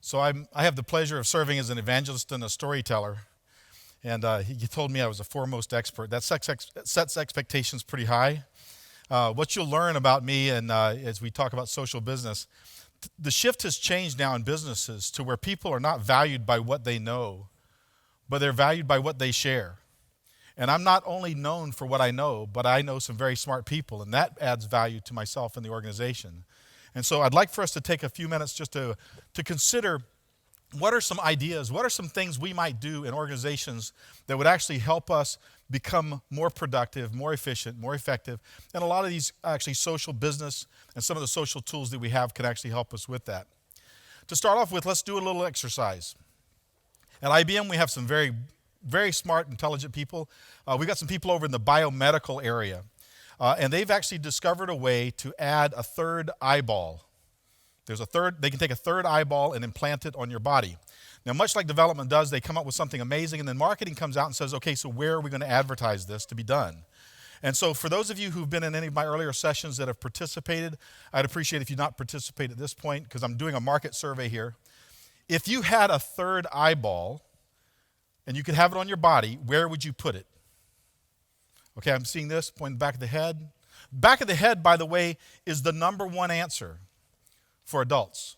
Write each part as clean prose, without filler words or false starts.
So I have the pleasure of serving as an evangelist and a storyteller. And he told me I was a foremost expert. That sets expectations pretty high. What you'll learn about me and as we talk about social business, the shift has changed now in businesses to where people are not valued by what they know, but they're valued by what they share. And I'm not only known for what I know, but I know some very smart people, and that adds value to myself and the organization. And so I'd like for us to take a few minutes just to consider what are some ideas, what are some things we might do in organizations that would actually help us become more productive, more efficient, more effective. And a lot of these actually social business and some of the social tools that we have can actually help us with that. To start off with, let's do a little exercise. At IBM, we have some very, very smart, intelligent people. We've got some people over in the biomedical area. And they've actually discovered a way to add a third eyeball. They can take a third eyeball and implant it on your body. Now, much like development does, they come up with something amazing, and then marketing comes out and says, okay, so where are we going to advertise this to be done? And so for those of you who've been in any of my earlier sessions that have participated, I'd appreciate if you not participate at this point, because I'm doing a market survey here. If you had a third eyeball and you could have it on your body, where would you put it? Okay, I'm seeing this, pointing back of the head. Back of the head, by the way, is the number one answer for adults.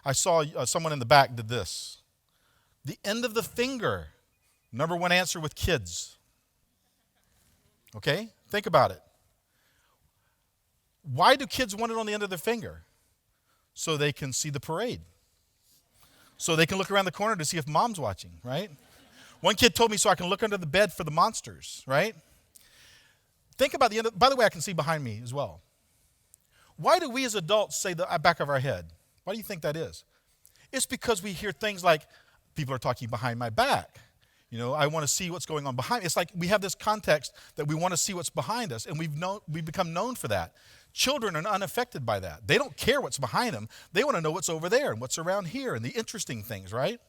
I saw someone in the back did this. The end of the finger, number one answer with kids. Okay, think about it. Why do kids want it on the end of their finger? So they can see the parade. So they can look around the corner to see if mom's watching, right? One kid told me so I can look under the bed for the monsters, right? Think about the end by the way, I can see behind me as well. Why do we as adults say the back of our head? Why do you think that is? It's because we hear things like, people are talking behind my back. You know, I want to see what's going on behind me. It's like we have this context that we want to see what's behind us, and we've become known for that. Children are unaffected by that. They don't care what's behind them. They want to know what's over there and what's around here and the interesting things, right?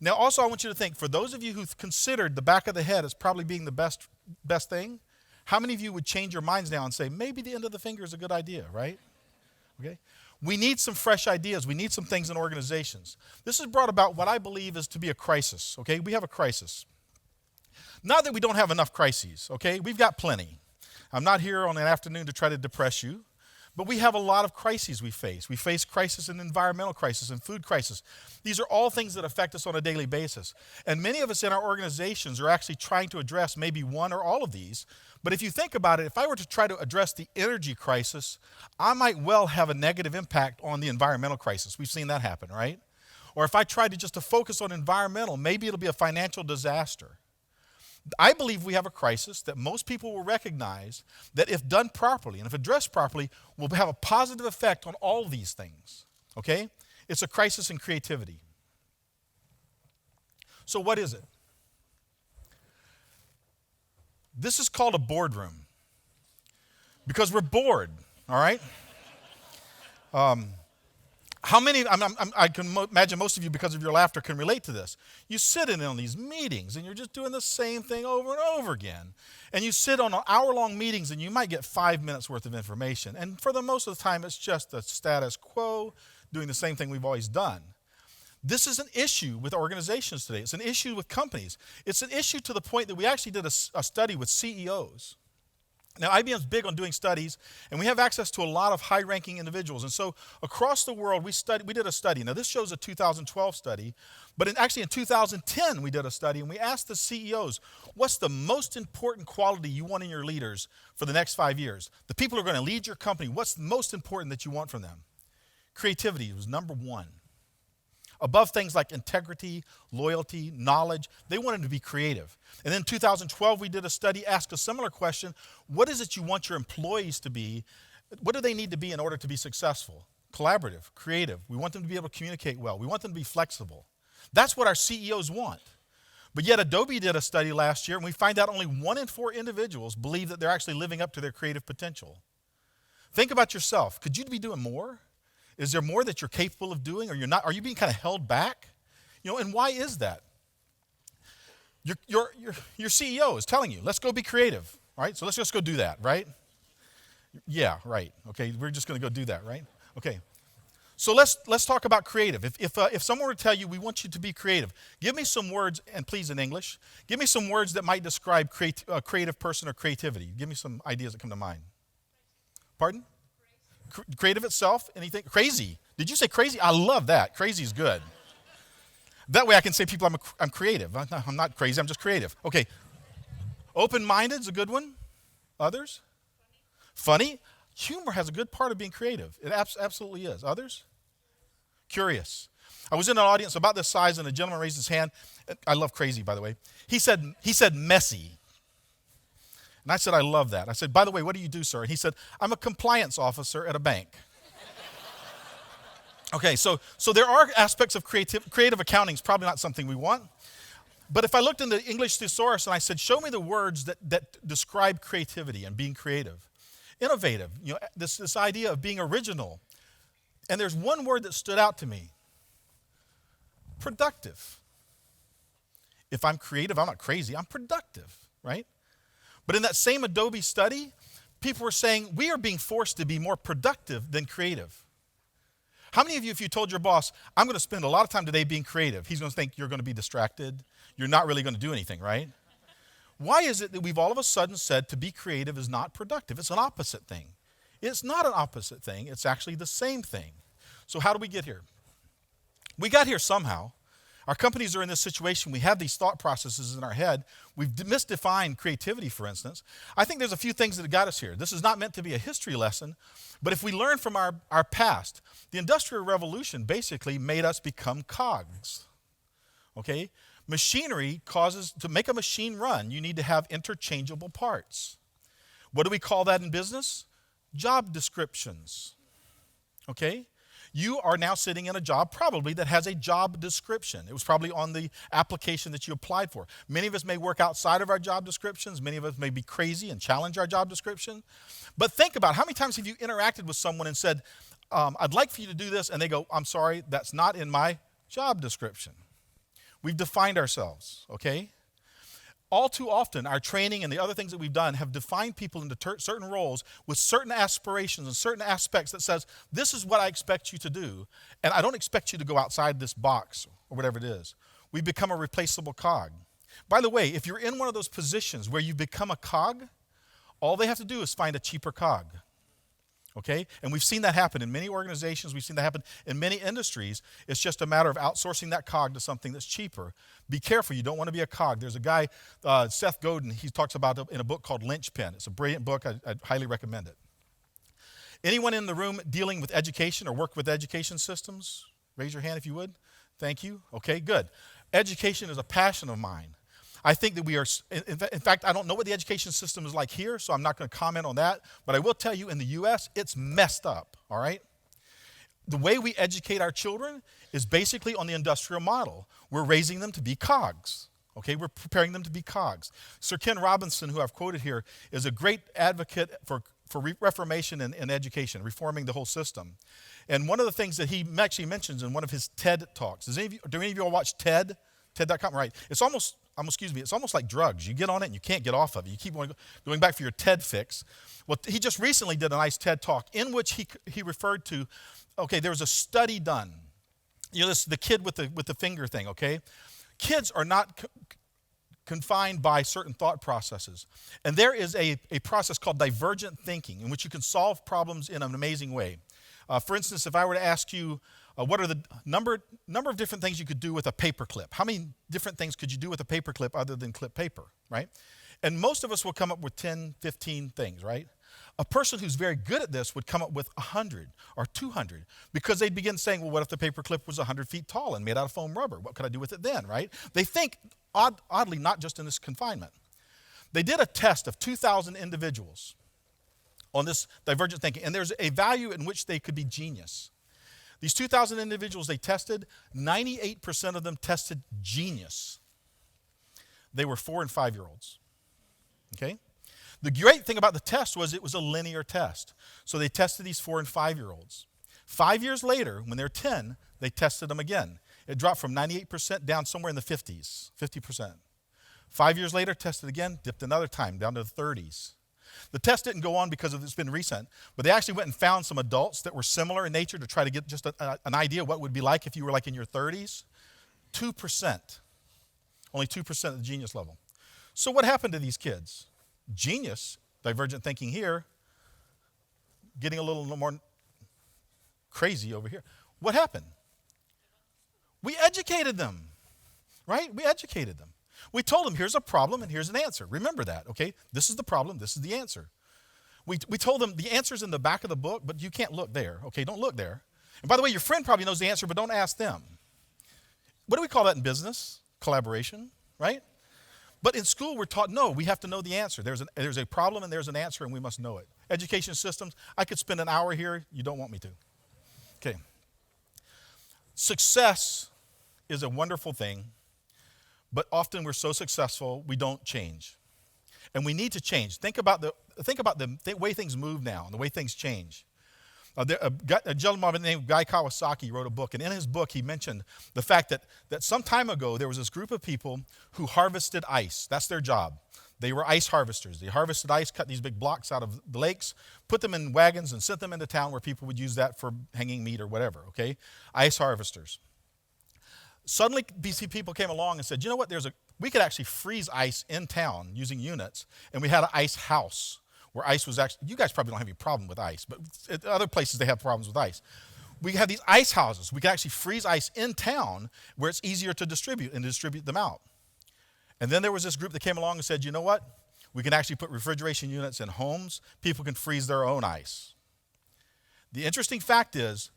Now, also, I want you to think, for those of you who've considered the back of the head as probably being the best thing, how many of you would change your minds now and say, maybe the end of the finger is a good idea, right? Okay? We need some fresh ideas. We need some things in organizations. This has brought about what I believe is to be a crisis, okay? We have a crisis. Not that we don't have enough crises, okay? We've got plenty. I'm not here on an afternoon to try to depress you. But we have a lot of crises we face. We face crisis in environmental crisis and food crisis. These are all things that affect us on a daily basis. And many of us in our organizations are actually trying to address maybe one or all of these. But if you think about it, if I were to try to address the energy crisis, I might well have a negative impact on the environmental crisis. We've seen that happen, right? Or if I tried to focus on environmental, maybe it'll be a financial disaster. I believe we have a crisis that most people will recognize that if done properly and if addressed properly will have a positive effect on all of these things, okay? It's a crisis in creativity. So what is it? This is called a boardroom because we're bored, all right? How many, I can imagine most of you, because of your laughter, can relate to this. You sit in on these meetings and you're just doing the same thing over and over again. And you sit on hour-long meetings and you might get 5 minutes worth of information. And for the most of the time, it's just the status quo, doing the same thing we've always done. This is an issue with organizations today. It's an issue with companies. It's an issue to the point that we actually did a study with CEOs. Now, IBM's big on doing studies, and we have access to a lot of high-ranking individuals. And so across the world, we did a study. Now, this shows a 2012 study, but actually in 2010, we did a study, and we asked the CEOs, what's the most important quality you want in your leaders for the next 5 years? The people who are going to lead your company, what's the most important that you want from them? Creativity was number one. Above things like integrity, loyalty, knowledge, they wanted to be creative. And then in 2012, we did a study, asked a similar question. What is it you want your employees to be? What do they need to be in order to be successful? Collaborative, creative. We want them to be able to communicate well. We want them to be flexible. That's what our CEOs want. But yet Adobe did a study last year, and we find out only 1 in 4 individuals believe that they're actually living up to their creative potential. Think about yourself. Could you be doing more? Is there more that you're capable of doing, or you're not? Are you being kind of held back? You know, and why is that? Your CEO is telling you, let's go be creative, right? So let's just go do that, right? Yeah, right. Okay, we're just going to go do that, right? Okay. So let's talk about creative. If someone were to tell you, we want you to be creative, give me some words, and please in English, give me some words that might describe a creative person or creativity. Give me some ideas that come to mind. Pardon? Creative itself? Anything? Crazy. Did you say crazy? I love that. Crazy is good. That way I can say people, I'm creative. I'm not crazy, I'm just creative. Okay. Open-minded is a good one. Others? Funny. Humor has a good part of being creative. It absolutely is. Others? Curious. I was in an audience about this size, and a gentleman raised his hand. I love crazy, by the way. He said messy. And I said, I love that. I said, by the way, what do you do, sir? And he said, I'm a compliance officer at a bank. Okay, so there are aspects of creative accounting is probably not something we want. But if I looked in the English thesaurus and I said, show me the words that describe creativity and being creative, innovative, this idea of being original. And there's one word that stood out to me. Productive. If I'm creative, I'm not crazy, I'm productive, right? But in that same Adobe study, people were saying we are being forced to be more productive than creative. How many of you, if you told your boss, I'm going to spend a lot of time today being creative, he's going to think you're going to be distracted, you're not really going to do anything, right? Why is it that we've all of a sudden said to be creative is not productive? It's an opposite thing. It's not an opposite thing. It's actually the same thing. So how do we get here? We got here somehow. Our companies are in this situation. We have these thought processes in our head. We've misdefined creativity, for instance. I think there's a few things that got us here. This is not meant to be a history lesson, but if we learn from our past, the Industrial Revolution basically made us become cogs. Okay? Machinery to make a machine run, you need to have interchangeable parts. What do we call that in business? Job descriptions. Okay? You are now sitting in a job probably that has a job description. It was probably on the application that you applied for. Many of us may work outside of our job descriptions. Many of us may be crazy and challenge our job description. But think about how many times have you interacted with someone and said, I'd like for you to do this, and they go, I'm sorry, that's not in my job description. We've defined ourselves, okay? All too often, our training and the other things that we've done have defined people into certain roles with certain aspirations and certain aspects that says, this is what I expect you to do, and I don't expect you to go outside this box or whatever it is. We become a replaceable cog. By the way, if you're in one of those positions where you become a cog, all they have to do is find a cheaper cog. Okay? And we've seen that happen in many organizations. We've seen that happen in many industries. It's just a matter of outsourcing that cog to something that's cheaper. Be careful. You don't want to be a cog. There's a guy, Seth Godin, he talks about it in a book called Linchpin. It's a brilliant book. I'd highly recommend it. Anyone in the room dealing with education or work with education systems? Raise your hand if you would. Thank you. Okay, good. Education is a passion of mine. I think that we are, in fact, I don't know what the education system is like here, so I'm not going to comment on that. But I will tell you, in the U.S., it's messed up, all right? The way we educate our children is basically on the industrial model. We're raising them to be cogs, okay? We're preparing them to be cogs. Sir Ken Robinson, who I've quoted here, is a great advocate for reformation in education, reforming the whole system. And one of the things that he actually mentions in one of his TED Talks, do any of you all watch TED? TED.com, right? It's almost like drugs. You get on it and you can't get off of it. You keep going back for your TED fix. Well, he just recently did a nice TED Talk in which he referred to, okay, there was a study done. The kid with the finger thing, okay? Kids are not confined by certain thought processes. And there is a process called divergent thinking in which you can solve problems in an amazing way. For instance, if I were to ask you, what are the number of different things you could do with a paper clip? How many different things could you do with a paper clip other than clip paper, right? And most of us will come up with 10, 15 things, right? A person who's very good at this would come up with 100 or 200 because they'd begin saying, well, what if the paper clip was 100 feet tall and made out of foam rubber? What could I do with it then, right? They think, oddly, not just in this confinement. They did a test of 2,000 individuals on this divergent thinking, and there's a value in which they could be genius. These 2,000 individuals they tested, 98% of them tested genius. They were 4 and 5-year-olds, okay? The great thing about the test was it was a linear test. So they tested these 4 and 5-year-olds. 5 years later, when they're 10, they tested them again. It dropped from 98% down somewhere in the 50s, 50%. 5 years later, tested again, dipped another time, down to the 30s. The test didn't go on because it's been recent, but they actually went and found some adults that were similar in nature to try to get just an idea what it would be like if you were like in your 30s. 2%. Only 2% of the genius level. So what happened to these kids? Genius, divergent thinking here, getting a little more crazy over here. What happened? We educated them, right? We educated them. We told them, here's a problem and here's an answer. Remember that, okay? This is the problem, this is the answer. We told them the answer's in the back of the book, but you can't look there, okay? Don't look there. And by the way, your friend probably knows the answer, but don't ask them. What do we call that in business? Collaboration, right? But in school, we're taught, no, we have to know the answer. There's a problem and there's an answer, and we must know it. Education systems, I could spend an hour here. You don't want me to. Okay. Success is a wonderful thing, but often we're so successful, we don't change. And we need to change. Think about the way things move now and the way things change. A gentleman named Guy Kawasaki wrote a book, and in his book he mentioned the fact that some time ago there was this group of people who harvested ice. That's their job. They were ice harvesters. They harvested ice, cut these big blocks out of the lakes, put them in wagons, and sent them into town where people would use that for hanging meat or whatever, okay? Ice harvesters. Suddenly, BC people came along and said, you know what, we could actually freeze ice in town using units, and we had an ice house where ice was actually, you guys probably don't have any problem with ice, but at other places they have problems with ice. We have these ice houses. We can actually freeze ice in town where it's easier to distribute and distribute them out. And then there was this group that came along and said, you know what, we can actually put refrigeration units in homes. People can freeze their own ice. The interesting fact is,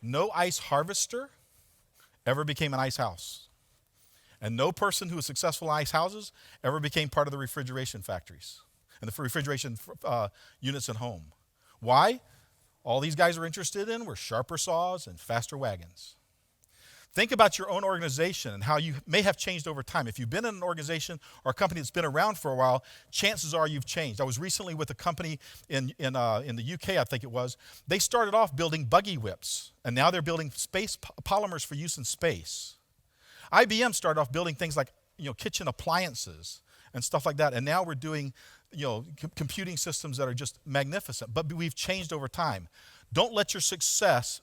no ice harvester ever became an ice house. And no person who was successful in ice houses ever became part of the refrigeration factories and the refrigeration units at home. Why? All these guys are interested in were sharper saws and faster wagons. Think about your own organization and how you may have changed over time. If you've been in an organization or a company that's been around for a while, chances are you've changed. I was recently with a company in the UK, I think it was. They started off building buggy whips, and now they're building space polymers for use in space. IBM started off building things like kitchen appliances and stuff like that, and now we're doing computing systems that are just magnificent. But we've changed over time. Don't let your success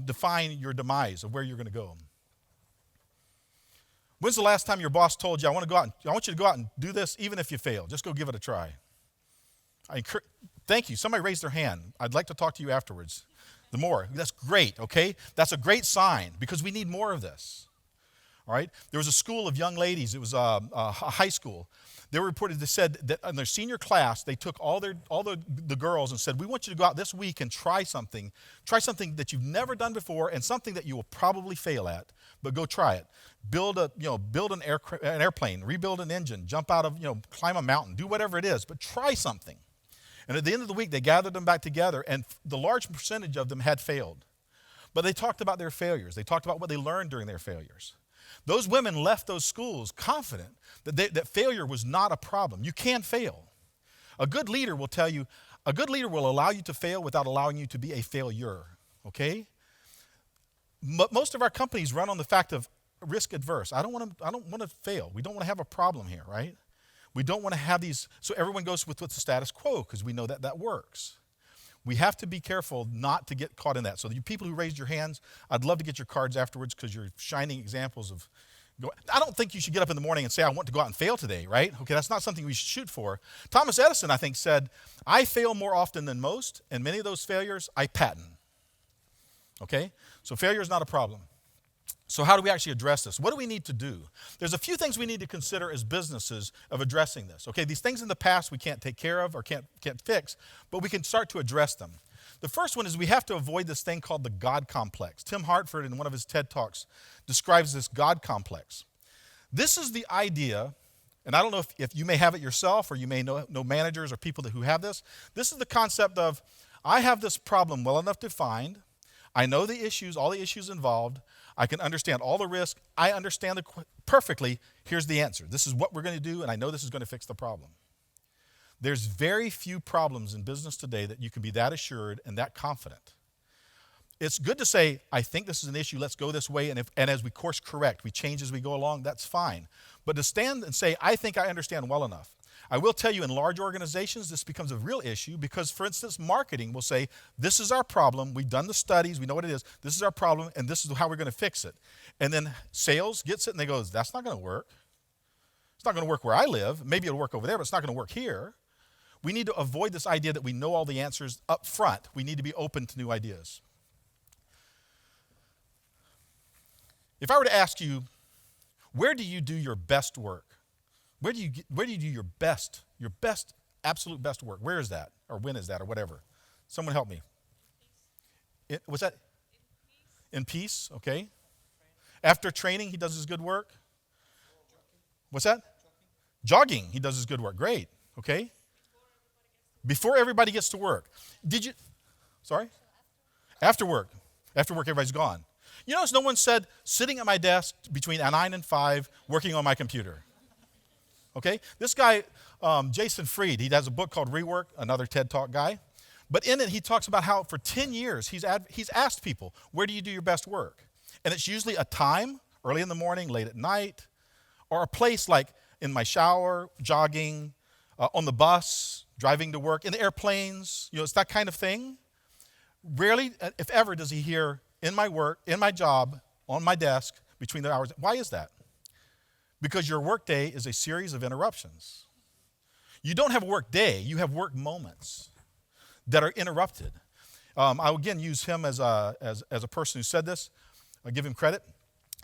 define your demise of where you're going to go. When's the last time your boss told you, I want you to go out and do this even if you fail. Just go give it a try. Thank you. Somebody raised their hand. I'd like to talk to you afterwards. That's great, okay? That's a great sign because we need more of this. All right? There was a school of young ladies. It was a high school. They said that in their senior class, they took all the girls and said, we want you to go out this week and try something that you've never done before and something that you will probably fail at, but go try it. Build an airplane, rebuild an engine, jump out of, climb a mountain, do whatever it is, but try something. And at the end of the week, they gathered them back together, and the large percentage of them had failed. But they talked about their failures. They talked about what they learned during their failures. Those women left those schools confident that failure was not a problem. You can fail. A good leader will tell you, a good leader will allow you to fail without allowing you to be a failure, okay? Most of our companies run on the fact of risk adverse. I don't want to fail. We don't want to have a problem here, right? We don't want to have these, so everyone goes with the status quo because we know that works. We have to be careful not to get caught in that. So you people who raised your hands, I'd love to get your cards afterwards because you're shining examples of, I don't think you should get up in the morning and say, I want to go out and fail today, right? Okay, that's not something we should shoot for. Thomas Edison, I think, said, I fail more often than most, and many of those failures I patent. Okay? So failure is not a problem. So how do we actually address this? What do we need to do? There's a few things we need to consider as businesses of addressing this. Okay, these things in the past we can't take care of or can't fix, but we can start to address them. The first one is we have to avoid this thing called the God complex. Tim Hartford, in one of his TED Talks, describes this God complex. This is the idea, and I don't know if you may have it yourself or you may know managers or people who have this. This is the concept of, I have this problem well enough defined. I know the issues, all the issues involved. I can understand all the risk. I understand it perfectly. Here's the answer. This is what we're going to do, and I know this is going to fix the problem. There's very few problems in business today that you can be that assured and that confident. It's good to say, I think this is an issue, let's go this way, and as we course correct, we change as we go along, that's fine. But to stand and say, I think I understand well enough. I will tell you, in large organizations, this becomes a real issue because, for instance, marketing will say, this is our problem. We've done the studies. We know what it is. This is our problem, and this is how we're going to fix it. And then sales gets it, and they go, that's not going to work. It's not going to work where I live. Maybe it'll work over there, but it's not going to work here. We need to avoid this idea that we know all the answers up front. We need to be open to new ideas. If I were to ask you, where do you do your best work? Where do you do your best, absolute best work? Where is that? Or when is that? Or whatever. Someone help me. What's that? In peace, okay. After training, he does his good work. What's that? Jogging, he does his good work. Great, okay. Before everybody gets to work. Sorry? After work. After work, everybody's gone. You notice no one said, sitting at my desk between 9 and 5, working on my computer. Okay? This guy, Jason Fried, he has a book called Rework, another TED Talk guy. But in it, he talks about how for 10 years, he's asked people, where do you do your best work? And it's usually a time, early in the morning, late at night, or a place like in my shower, jogging, on the bus, driving to work, in the airplanes. It's that kind of thing. Rarely, if ever, does he hear, in my work, in my job, on my desk, between the hours. Why is that? Because your work day is a series of interruptions. You don't have a work day, you have work moments that are interrupted. I will again use him as a person who said this. I'll give him credit.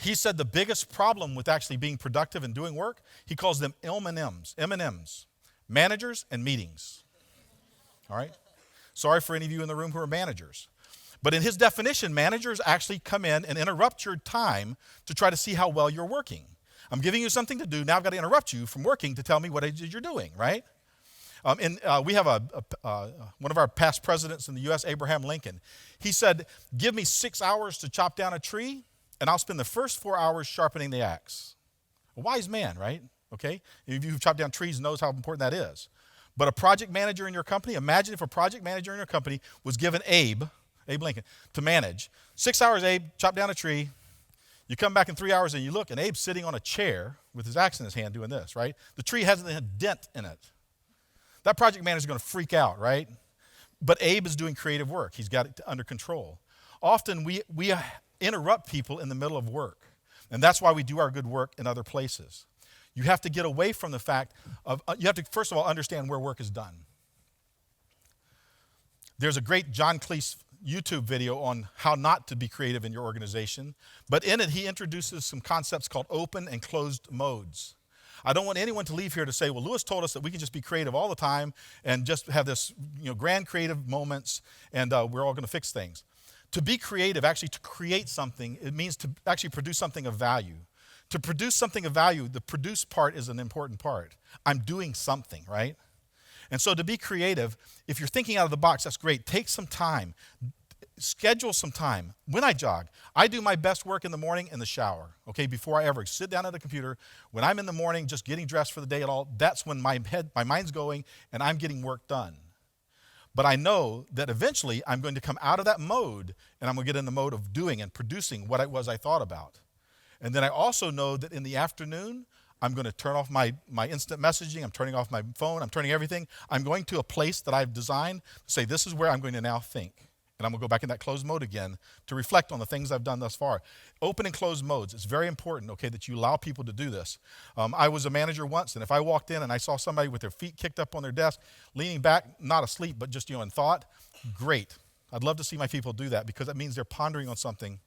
He said the biggest problem with actually being productive and doing work, he calls them M&Ms, managers and meetings. All right? Sorry for any of you in the room who are managers. But in his definition, managers actually come in and interrupt your time to try to see how well you're working. I'm giving you something to do. Now I've got to interrupt you from working to tell me what it is you're doing, right? We have one of our past presidents in the U.S., Abraham Lincoln. He said, give me 6 hours to chop down a tree, and I'll spend the first 4 hours sharpening the axe. A wise man, right? Okay? Any of you who've chopped down trees knows how important that is. But a project manager in your company, imagine if a project manager in your company was given Abe Lincoln, to manage. 6 hours, Abe, chop down a tree. You come back in 3 hours and you look, and Abe's sitting on a chair with his axe in his hand doing this, right? The tree hasn't a dent in it. That project manager is going to freak out, right? But Abe is doing creative work. He's got it under control. Often we interrupt people in the middle of work, and that's why we do our good work in other places. You have to get away from the fact of, you have to first of all understand where work is done. There's a great John Cleese YouTube video on how not to be creative in your organization, but in it he introduces some concepts called open and closed modes. I don't want anyone to leave here to say, well, Lewis told us that we can just be creative all the time and just have this grand creative moments and we're all going to fix things. To be creative, actually to create something, it means to actually produce something of value. To produce something of value, the produce part is an important part. I'm doing something, right? And so to be creative, if you're thinking out of the box, that's great. Take some time. Schedule some time. When I jog, I do my best work in the morning in the shower, okay, before I ever sit down at the computer. When I'm in the morning just getting dressed for the day at all, that's when my mind's going and I'm getting work done. But I know that eventually I'm going to come out of that mode and I'm going to get in the mode of doing and producing what it was I thought about. And then I also know that in the afternoon, I'm going to turn off my instant messaging. I'm turning off my phone. I'm turning everything. I'm going to a place that I've designed to say, this is where I'm going to now think. And I'm going to go back in that closed mode again to reflect on the things I've done thus far. Open and closed modes. It's very important, okay, that you allow people to do this. I was a manager once, and if I walked in and I saw somebody with their feet kicked up on their desk, leaning back, not asleep, but just in thought, great. I'd love to see my people do that because that means they're pondering on something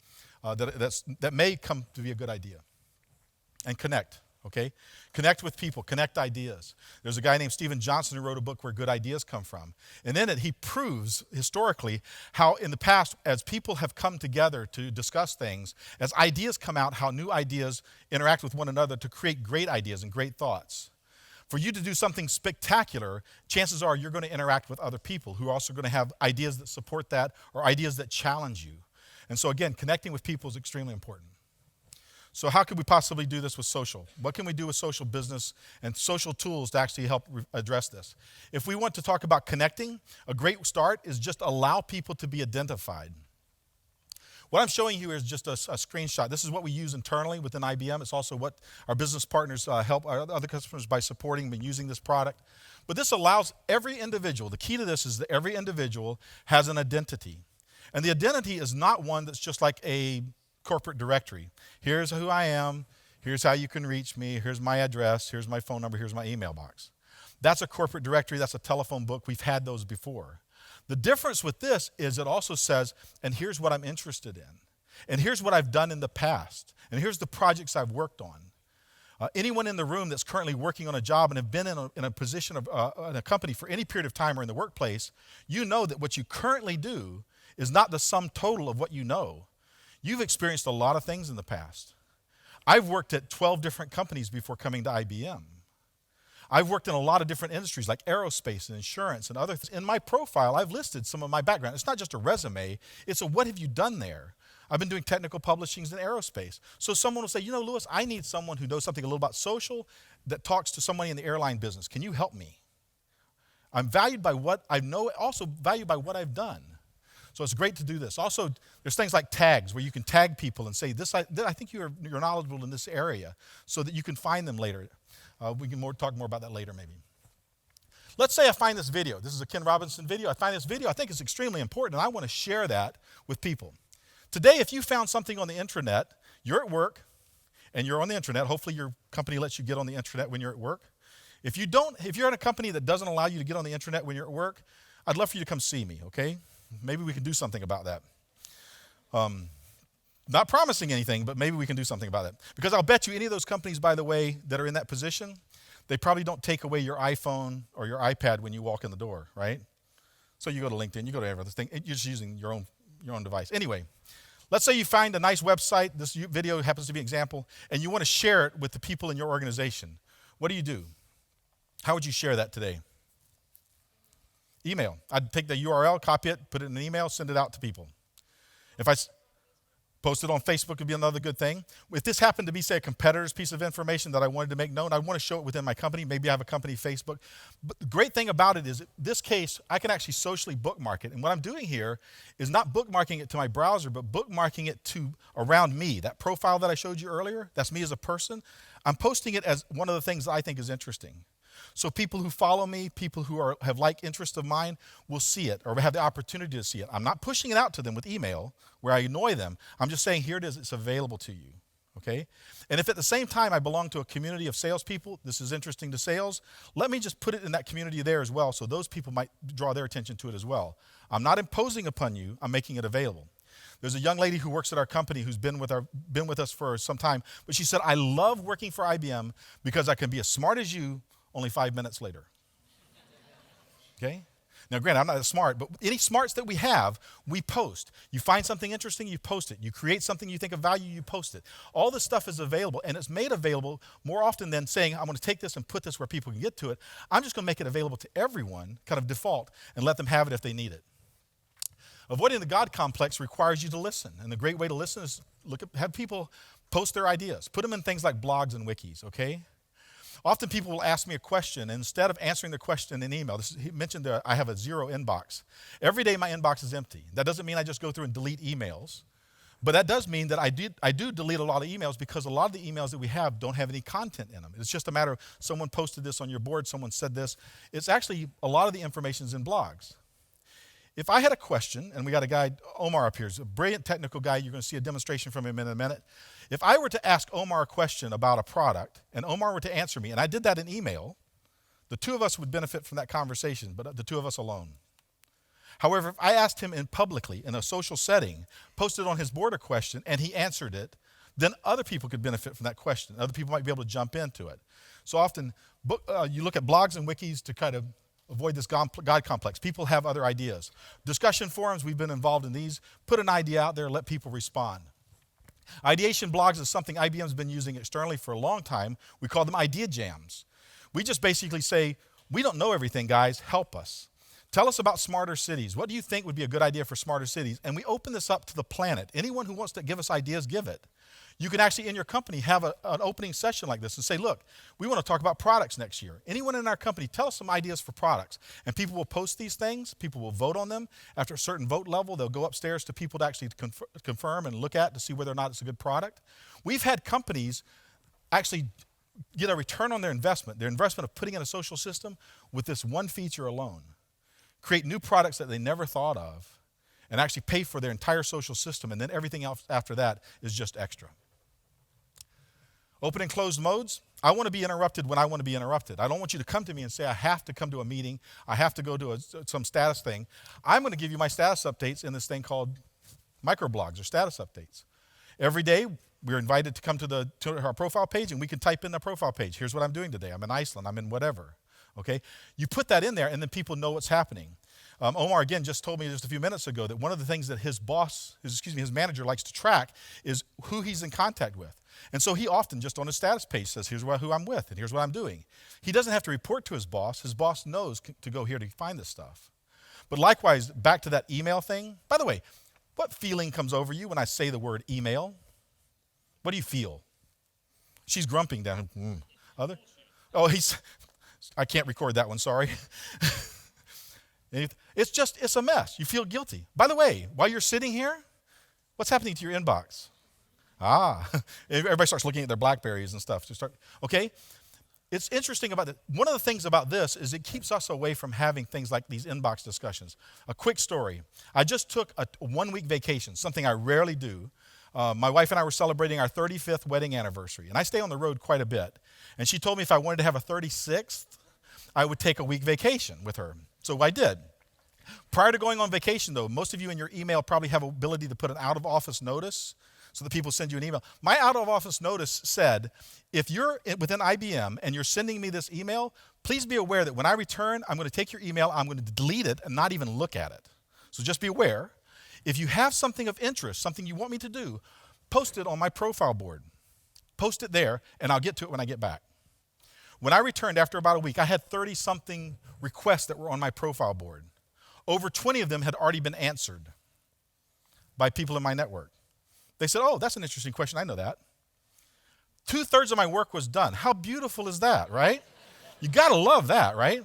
that may come to be a good idea. And connect. Okay? Connect with people, connect ideas. There's a guy named Stephen Johnson who wrote a book where good ideas come from. And in it, he proves historically how in the past, as people have come together to discuss things, as ideas come out, how new ideas interact with one another to create great ideas and great thoughts. For you to do something spectacular, chances are you're going to interact with other people who are also going to have ideas that support that or ideas that challenge you. And so again, connecting with people is extremely important. So how could we possibly do this with social? What can we do with social business and social tools to actually help address this? If we want to talk about connecting, a great start is just allow people to be identified. What I'm showing you is just a screenshot. This is what we use internally within IBM. It's also what our business partners help our other customers by supporting and using this product. But this allows every individual, the key to this is that every individual has an identity. And the identity is not one that's just like a corporate directory. Here's who I am, here's how you can reach me, here's my address, here's my phone number, here's my email box. That's a corporate directory, that's a telephone book. We've had those before. The difference with this is it also says, and here's what I'm interested in. And here's what I've done in the past. And here's the projects I've worked on. Anyone in the room that's currently working on a job and have been in a position of in a company for any period of time or in the workplace, you know that what you currently do is not the sum total of what you know. You've experienced a lot of things in the past. I've worked at 12 different companies before coming to IBM. I've worked in a lot of different industries like aerospace and insurance and other things. In my profile, I've listed some of my background. It's not just a resume, it's a what have you done there. I've been doing technical publishings in aerospace. So someone will say, you know, Lewis, I need someone who knows something a little about social that talks to somebody in the airline business. Can you help me? I'm valued by what I know, also valued by what I've done. So it's great to do this. Also, there's things like tags where you can tag people and say, I think you're knowledgeable in this area so that you can find them later. We can talk more about that later maybe. Let's say I find this video. This is a Ken Robinson video. I find this video. I think it's extremely important, and I want to share that with people. Today, if you found something on the intranet, you're at work, and you're on the intranet. Hopefully your company lets you get on the intranet when you're at work. If you're in a company that doesn't allow you to get on the intranet when you're at work, I'd love for you to come see me, okay? Maybe we can do something about that. Not promising anything, but maybe we can do something about that. Because I'll bet you any of those companies, by the way, that are in that position, they probably don't take away your iPhone or your iPad when you walk in the door, right? So you go to LinkedIn, you go to every other thing, you're just using your own device. Anyway, let's say you find a nice website, this video happens to be an example, and you want to share it with the people in your organization. What do? How would you share that today? Email. I'd take the URL, copy it, put it in an email, send it out to people. If I post it on Facebook would be another good thing. If this happened to be, say, a competitor's piece of information that I wanted to make known, I want to show it within my company. Maybe I have a company Facebook. But the great thing about it is, in this case, I can actually socially bookmark it. And what I'm doing here is not bookmarking it to my browser, but bookmarking it to around me. That profile that I showed you earlier, that's me as a person. I'm posting it as one of the things that I think is interesting. So people who follow me, people who have like interests of mine will see it or have the opportunity to see it. I'm not pushing it out to them with email where I annoy them. I'm just saying, here it is, it's available to you, okay? And if at the same time I belong to a community of salespeople, this is interesting to sales, let me just put it in that community there as well so those people might draw their attention to it as well. I'm not imposing upon you, I'm making it available. There's a young lady who works at our company who's been with us for some time, but she said, I love working for IBM because I can be as smart as you only 5 minutes later. Okay? Now, granted, I'm not that smart, but any smarts that we have, we post. You find something interesting, you post it. You create something you think of value, you post it. All this stuff is available, and it's made available more often than saying, I'm going to take this and put this where people can get to it. I'm just going to make it available to everyone, kind of default, and let them have it if they need it. Avoiding the God complex requires you to listen, and the great way to listen is have people post their ideas. Put them in things like blogs and wikis, okay? Often people will ask me a question, and instead of answering the question in email, he mentioned that I have a zero inbox. Every day my inbox is empty. That doesn't mean I just go through and delete emails, but that does mean that I do delete a lot of emails because a lot of the emails that we have don't have any content in them. It's just a matter of someone posted this on your board, someone said this. It's actually, a lot of the information is in blogs. If I had a question, and we got a guy, Omar up here, he's a brilliant technical guy. You're going to see a demonstration from him in a minute. If I were to ask Omar a question about a product, and Omar were to answer me, and I did that in email, the two of us would benefit from that conversation, but the two of us alone. However, if I asked him publicly in a social setting, posted on his board a question, and he answered it, then other people could benefit from that question. Other people might be able to jump into it. So often, you look at blogs and wikis to kind of avoid this God complex. People have other ideas. Discussion forums, we've been involved in these. Put an idea out there, let people respond. Ideation blogs is something IBM's been using externally for a long time. We call them idea jams. We just basically say, we don't know everything, guys, help us. Tell us about smarter cities. What do you think would be a good idea for smarter cities? And we open this up to the planet. Anyone who wants to give us ideas, give it. You can actually, in your company, have an opening session like this and say, look, we want to talk about products next year. Anyone in our company, tell us some ideas for products. And people will post these things. People will vote on them. After a certain vote level, they'll go upstairs to people to actually confirm and look at to see whether or not it's a good product. We've had companies actually get a return on their investment of putting in a social system with this one feature alone. Create new products that they never thought of and actually pay for their entire social system, and then everything else after that is just extra. Open and closed modes. I want to be interrupted when I want to be interrupted. I don't want you to come to me and say, I have to come to a meeting. I have to go to some status thing. I'm going to give you my status updates in this thing called microblogs or status updates. Every day, we're invited to come to our profile page, and we can type in the profile page. Here's what I'm doing today. I'm in Iceland. I'm in whatever. Okay? You put that in there, and then people know what's happening. Omar, again, just told me just a few minutes ago that one of the things that his manager likes to track is who he's in contact with. And so he often just on his status page says, here's who I'm with, and here's what I'm doing. He doesn't have to report to his boss. His boss knows to go here to find this stuff. But likewise, back to that email thing. By the way, what feeling comes over you when I say the word email? What do you feel? She's grumping down. Other? Oh, I can't record that one, sorry. It's a mess. You feel guilty. By the way, while you're sitting here, what's happening to your inbox? Everybody starts looking at their BlackBerries and stuff. Okay? It's interesting about that. One of the things about this is it keeps us away from having things like these inbox discussions. A quick story. I just took a 1-week vacation, something I rarely do. My wife and I were celebrating our 35th wedding anniversary, and I stay on the road quite a bit. And she told me if I wanted to have a 36th, I would take a week vacation with her. So I did. Prior to going on vacation, though, most of you in your email probably have the ability to put an out-of-office notice so that people send you an email. My out-of-office notice said, if you're within IBM and you're sending me this email, please be aware that when I return, I'm going to take your email, I'm going to delete it and not even look at it. So just be aware. If you have something of interest, something you want me to do, post it on my profile board. Post it there, and I'll get to it when I get back. When I returned after about a week, I had 30-something requests that were on my profile board. Over 20 of them had already been answered by people in my network. They said, oh, that's an interesting question. I know that. 2/3 of my work was done. How beautiful is that, right? You got to love that, right?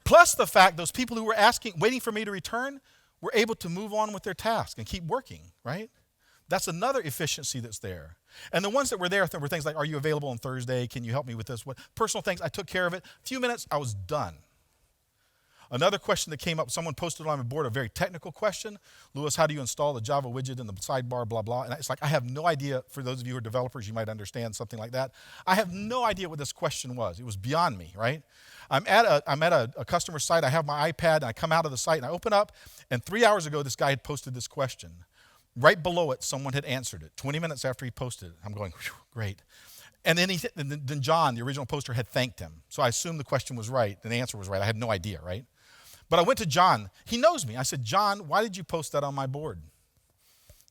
Plus the fact those people who were waiting for me to return were able to move on with their task and keep working, right? That's another efficiency that's there. And the ones that were there were things like, are you available on Thursday? Can you help me with this? What personal things, I took care of it. A few minutes, I was done. Another question that came up, someone posted on my board a very technical question. Louis, how do you install the Java widget in the sidebar, blah, blah. And it's like, I have no idea. For those of you who are developers, you might understand something like that. I have no idea what this question was. It was beyond me, right? I'm at a customer site. I have my iPad, and I come out of the site, and I open up, and 3 hours ago, this guy had posted this question. Right below it, someone had answered it. 20 minutes after he posted it. I'm going, great. And then John, the original poster, had thanked him. So I assumed the question was right, and the answer was right. I had no idea, right? But I went to John. He knows me. I said, John, why did you post that on my board?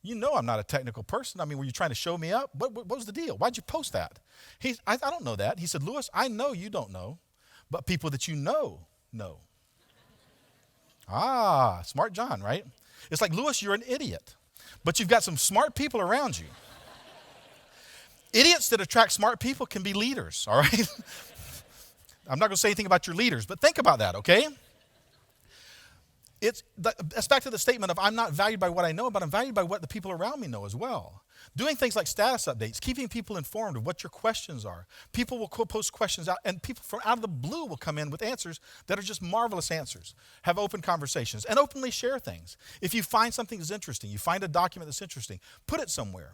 You know I'm not a technical person. I mean, were you trying to show me up? What was the deal? Why'd you post that? I don't know that. He said, Louis, I know you don't know, but people that you know. Smart John, right? It's like, Louis, you're an idiot, but you've got some smart people around you. Idiots that attract smart people can be leaders, all right? I'm not going to say anything about your leaders, but think about that, okay? That's back to the statement of I'm not valued by what I know, but I'm valued by what the people around me know as well. Doing things like status updates, keeping people informed of what your questions are. People will post questions out, and people from out of the blue will come in with answers that are just marvelous answers. Have open conversations and openly share things. If you find something that's interesting, you find a document that's interesting, put it somewhere.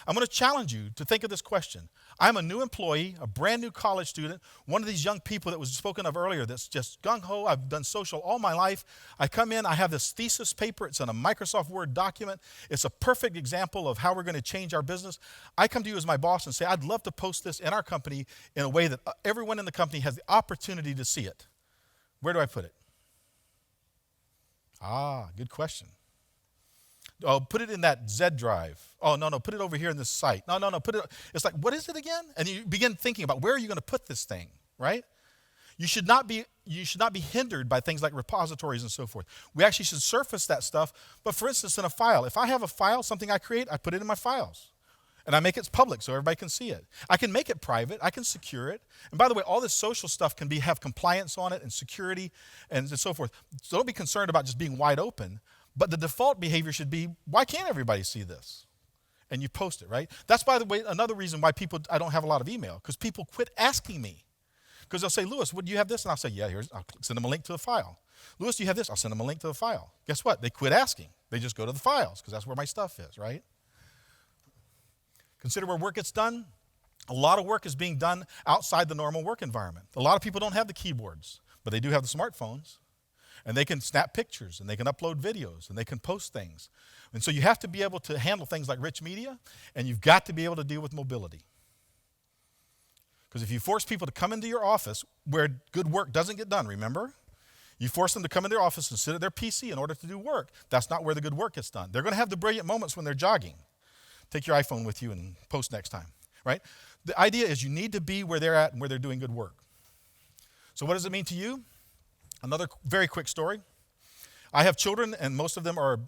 I'm going to challenge you to think of this question. I'm a new employee, a brand new college student, one of these young people that was spoken of earlier that's just gung-ho. I've done social all my life. I come in, I have this thesis paper. It's in a Microsoft Word document. It's a perfect example of how we're going to change our business. I come to you as my boss and say, I'd love to post this in our company in a way that everyone in the company has the opportunity to see it. Where do I put it? Good question. Oh, put it in that Z drive. Oh, no, put it over here in this site. No, put it. It's like, what is it again? And you begin thinking about where are you going to put this thing, right? You should not be hindered by things like repositories and so forth. We actually should surface that stuff. But for instance, in a file, if I have a file, something I create, I put it in my files. And I make it public so everybody can see it. I can make it private. I can secure it. And by the way, all this social stuff can have compliance on it and security and so forth. So don't be concerned about just being wide open. But the default behavior should be, why can't everybody see this? And you post it, right? That's, by the way, another reason why I don't have a lot of email, because people quit asking me. Because they'll say, Lewis, do you have this? And I'll say, yeah, I'll send them a link to the file. Lewis, do you have this? I'll send them a link to the file. Guess what? They quit asking. They just go to the files because that's where my stuff is, right? Consider where work gets done. A lot of work is being done outside the normal work environment. A lot of people don't have the keyboards, but they do have the smartphones. And they can snap pictures, and they can upload videos, and they can post things. And so you have to be able to handle things like rich media, and you've got to be able to deal with mobility. Because if you force people to come into your office where good work doesn't get done, remember? You force them to come into their office and sit at their PC in order to do work. That's not where the good work gets done. They're going to have the brilliant moments when they're jogging. Take your iPhone with you and post next time, right? The idea is you need to be where they're at and where they're doing good work. So what does it mean to you? Another very quick story. I have children, and most of them are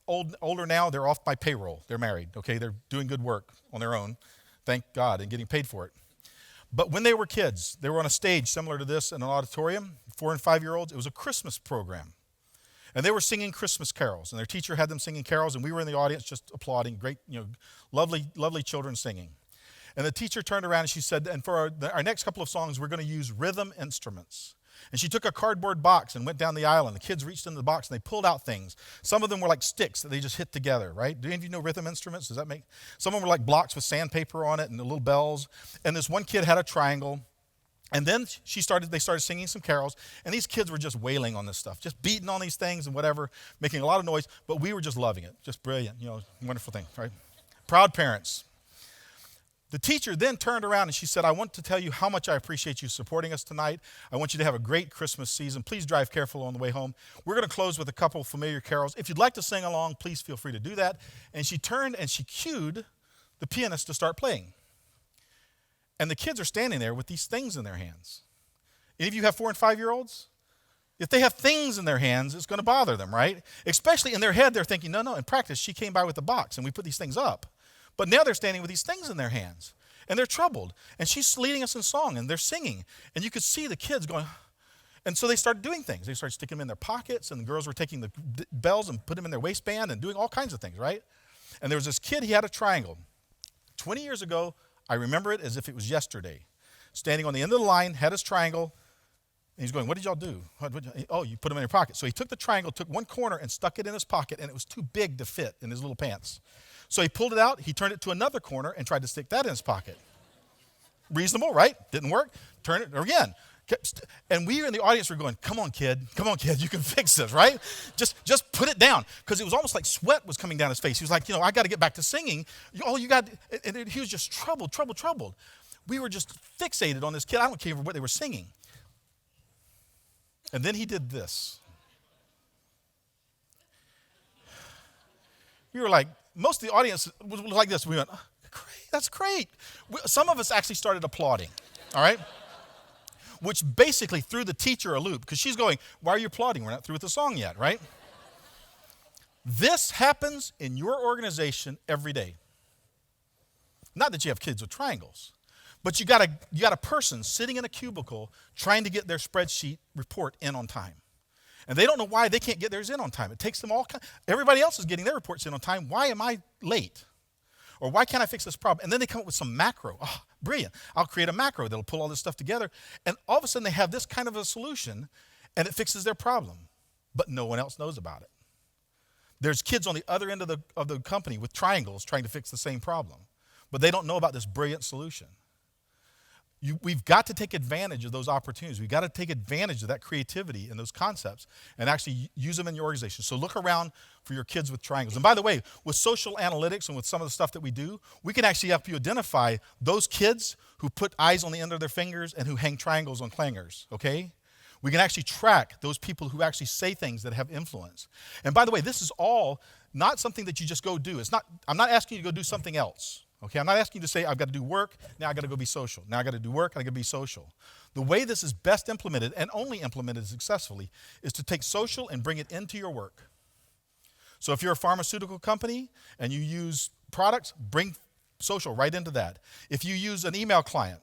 older now. They're off my payroll. They're married, okay? They're doing good work on their own, thank God, and getting paid for it. But when they were kids, they were on a stage similar to this in an auditorium, 4 and 5-year-olds. It was a Christmas program. And they were singing Christmas carols, and their teacher had them singing carols, and we were in the audience just applauding. Great, lovely, lovely children singing. And the teacher turned around and she said, and for our next couple of songs, we're going to use rhythm instruments. And she took a cardboard box and went down the aisle, and the kids reached into the box and they pulled out things. Some of them were like sticks that they just hit together, right? Do any of you know rhythm instruments? Some of them were like blocks with sandpaper on it and the little bells. And this one kid had a triangle. And then they started singing some carols, and these kids were just wailing on this stuff, just beating on these things and whatever, making a lot of noise, but we were just loving it. Just brilliant, wonderful thing, right? Proud parents. The teacher then turned around and she said, I want to tell you how much I appreciate you supporting us tonight. I want you to have a great Christmas season. Please drive careful on the way home. We're going to close with a couple of familiar carols. If you'd like to sing along, please feel free to do that. And she turned and she cued the pianist to start playing. And the kids are standing there with these things in their hands. Any of you have 4 and 5-year-olds? If they have things in their hands, it's going to bother them, right? Especially in their head, they're thinking, no, in practice, she came by with a box and we put these things up. But now they're standing with these things in their hands, and they're troubled. And she's leading us in song, and they're singing. And you could see the kids going, and so they started doing things. They started sticking them in their pockets, and the girls were taking the bells and putting them in their waistband and doing all kinds of things, right? And there was this kid, he had a triangle. 20 years ago, I remember it as if it was yesterday. Standing on the end of the line, had his triangle, and he's going, what did y'all do? Oh, you put them in your pocket. So he took the triangle, took one corner, and stuck it in his pocket, and it was too big to fit in his little pants. So he pulled it out, he turned it to another corner and tried to stick that in his pocket. Reasonable, right? Didn't work. Turn it again. And we in the audience were going, come on, kid, you can fix this, right? Just put it down. Because it was almost like sweat was coming down his face. He was like, I got to get back to singing. And he was just troubled. We were just fixated on this kid. I don't care what they were singing. And then he did this. We were like, most of the audience was like this. We went, oh, great, that's great. Some of us actually started applauding, all right? Which basically threw the teacher a loop, because she's going, why are you applauding? We're not through with the song yet, right? This happens in your organization every day. Not that you have kids with triangles, but you got a person sitting in a cubicle trying to get their spreadsheet report in on time. And they don't know why they can't get theirs in on time. It takes them everybody else is getting their reports in on time. Why am I late? Or why can't I fix this problem? And then they come up with some macro. Oh, brilliant. I'll create a macro that'll pull all this stuff together. And all of a sudden they have this kind of a solution, and it fixes their problem. But no one else knows about it. There's kids on the other end of the company with triangles trying to fix the same problem. But they don't know about this brilliant solution. We've got to take advantage of those opportunities. We've got to take advantage of that creativity and those concepts and actually use them in your organization. So look around for your kids with triangles. And by the way, with social analytics and with some of the stuff that we do, we can actually help you identify those kids who put eyes on the end of their fingers and who hang triangles on clangers, okay? We can actually track those people who actually say things that have influence. And by the way, this is all not something that you just go do. I'm not asking you to go do something else. Okay, I'm not asking you to say, I've got to do work, now I've got to go be social. Now I've got to do work, I've got to be social. The way this is best implemented, and only implemented successfully, is to take social and bring it into your work. So if you're a pharmaceutical company and you use products, bring social right into that. If you use an email client,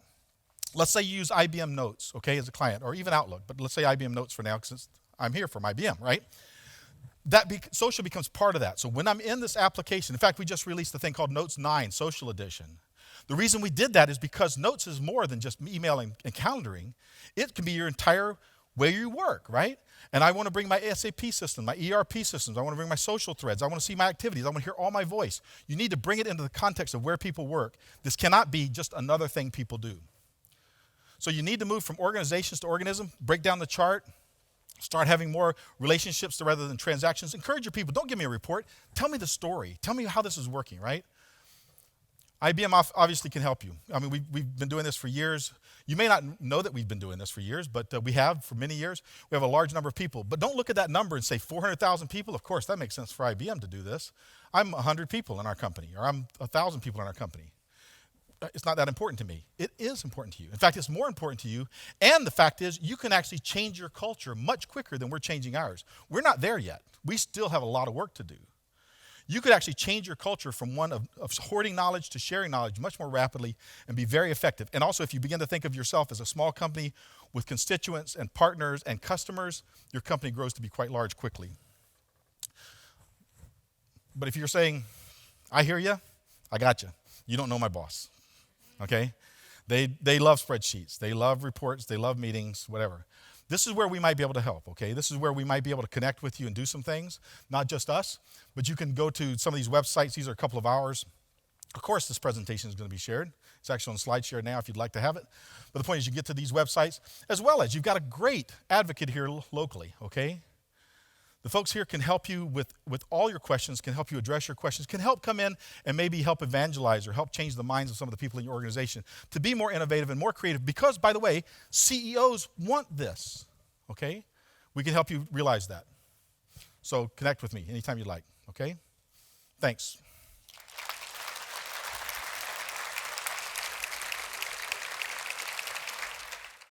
let's say you use IBM Notes, okay, as a client, or even Outlook, but let's say IBM Notes for now, since I'm here from IBM, right? Social becomes part of that. So when I'm in this application, in fact, we just released a thing called Notes 9, Social Edition. The reason we did that is because Notes is more than just emailing and calendaring. It can be your entire way you work, right? And I want to bring my SAP system, my ERP systems. I want to bring my social threads. I want to see my activities. I want to hear all my voice. You need to bring it into the context of where people work. This cannot be just another thing people do. So you need to move from organizations to organism, break down the chart, start having more relationships rather than transactions. Encourage your people. Don't give me a report. Tell me the story. Tell me how this is working, right? IBM obviously can help you. I mean, we've been doing this for years. You may not know that we've been doing this for years, but we have for many years. We have a large number of people. But don't look at that number and say 400,000 people. Of course, that makes sense for IBM to do this. I'm 100 people in our company, or I'm 1,000 people in our company. It's not that important to me. It is important to you. In fact, it's more important to you. And the fact is, you can actually change your culture much quicker than we're changing ours. We're not there yet. We still have a lot of work to do. You could actually change your culture from one of hoarding knowledge to sharing knowledge much more rapidly and be very effective. And also, if you begin to think of yourself as a small company with constituents and partners and customers, your company grows to be quite large quickly. But if you're saying, I hear you, I got you. You don't know my boss. Okay? They love spreadsheets. They love reports. They love meetings, whatever. This is where we might be able to help, okay? This is where we might be able to connect with you and do some things. Not just us, but you can go to some of these websites. These are a couple of hours. Of course, this presentation is going to be shared. It's actually on SlideShare now if you'd like to have it. But the point is you get to these websites, as well as you've got a great advocate here locally, okay? The folks here can help you with all your questions, can help you address your questions, can help come in and maybe help evangelize or help change the minds of some of the people in your organization to be more innovative and more creative because, by the way, CEOs want this, okay? We can help you realize that. So connect with me anytime you'd like, okay? Thanks.